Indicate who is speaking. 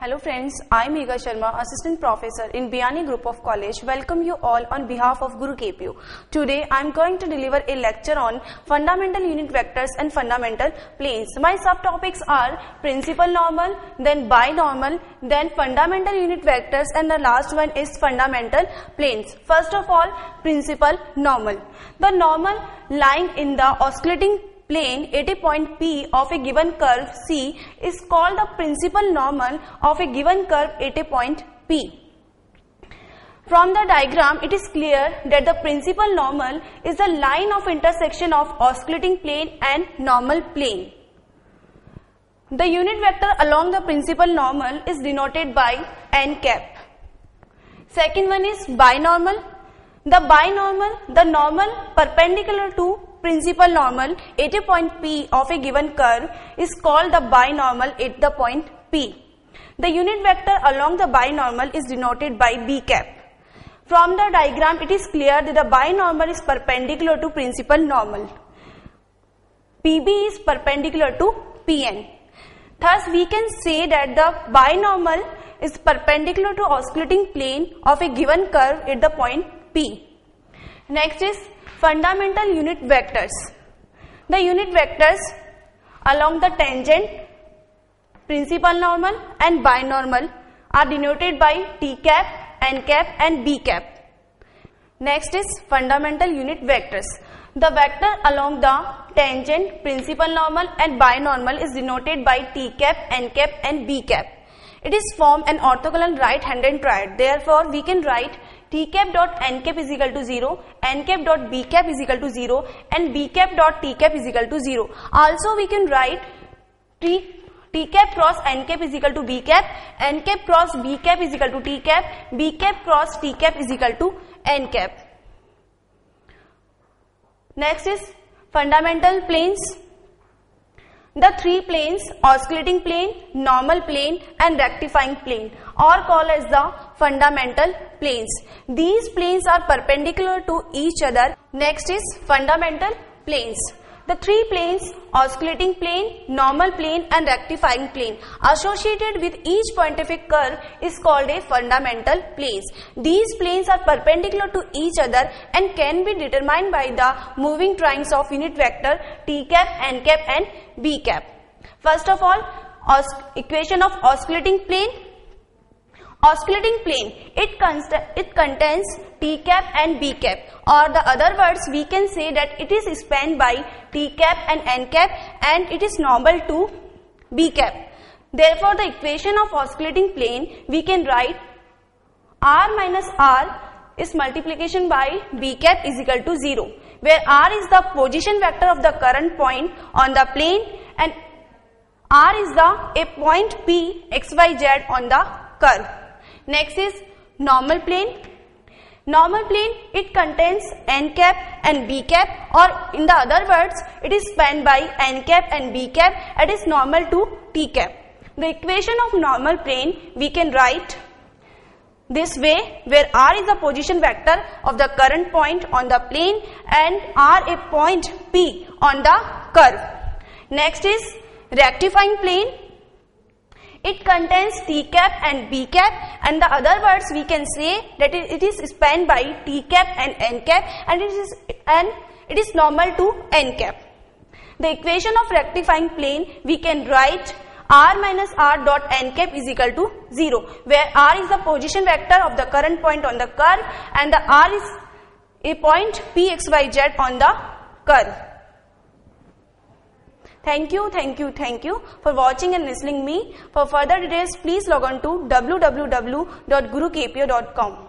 Speaker 1: Hello friends, I am Megha Sharma, Assistant Professor in Biani Group of College. Welcome you all on behalf of Guru KPU. Today I am going to deliver a lecture on fundamental unit vectors and fundamental planes. My subtopics are principal normal, then binormal, then fundamental unit vectors, and the last one is fundamental planes. First of all, principal normal. The normal lying in the osculating plane at a point P of a given curve C is called the principal normal of a given curve at a point P. From the diagram, it is clear that the principal normal is the line of intersection of osculating plane and normal plane. The unit vector along the principal normal is denoted by n cap. Second one is binormal. The normal perpendicular to principal normal at a point P of a given curve is called the binormal at the point P. The unit vector along the binormal is denoted by B cap. From the diagram, it is clear that the binormal is perpendicular to principal normal. PB is perpendicular to PN. Thus, we can say that the binormal is perpendicular to osculating plane of a given curve at the point P. Next is fundamental unit vectors. The unit vectors along the tangent, principal normal and binormal are denoted by T cap, N cap and B cap. Next is fundamental unit vectors. The vector along the tangent, principal normal and binormal is denoted by T cap, N cap and B cap. It is formed an orthogonal right-handed triad. Therefore, we can write T cap dot N cap is equal to 0, N cap dot B cap is equal to 0 and B cap dot T cap is equal to 0. Also, we can write T cap cross N cap is equal to B cap, N cap cross B cap is equal to T cap, B cap cross T cap is equal to N cap. Next is fundamental planes. The three planes, osculating plane, normal plane and rectifying plane, are called as the fundamental planes. These planes are perpendicular to each other. Next is fundamental planes. The three planes, osculating plane, normal plane and rectifying plane, associated with each point of a curve is called a fundamental planes. These planes are perpendicular to each other and can be determined by the moving triangles of unit vector T cap, N cap and B cap. First of all, equation of osculating plane. Osculating plane, it contains T cap and B cap, or the other words we can say that it is spanned by T cap and N cap and it is normal to B cap. Therefore, the equation of osculating plane we can write R minus R is multiplication by B cap is equal to 0, where R is the position vector of the current point on the plane and R is a point P xyz on the curve. Next is normal plane. Normal plane, it contains N cap and B cap, or in the other words, it is spanned by N cap and B cap and is normal to T cap. The equation of normal plane we can write this way, where R is the position vector of the current point on the plane and R a point P on the curve. Next is rectifying plane. It contains T cap and B cap, and the other words we can say that it is spanned by T cap and N cap and it is normal to N cap. The equation of rectifying plane we can write R minus R dot N cap is equal to 0, where R is the position vector of the current point on the curve and the R is a point P xyz on the curve. Thank you for watching and listening me. For further details, please log on to www.gurukpo.com.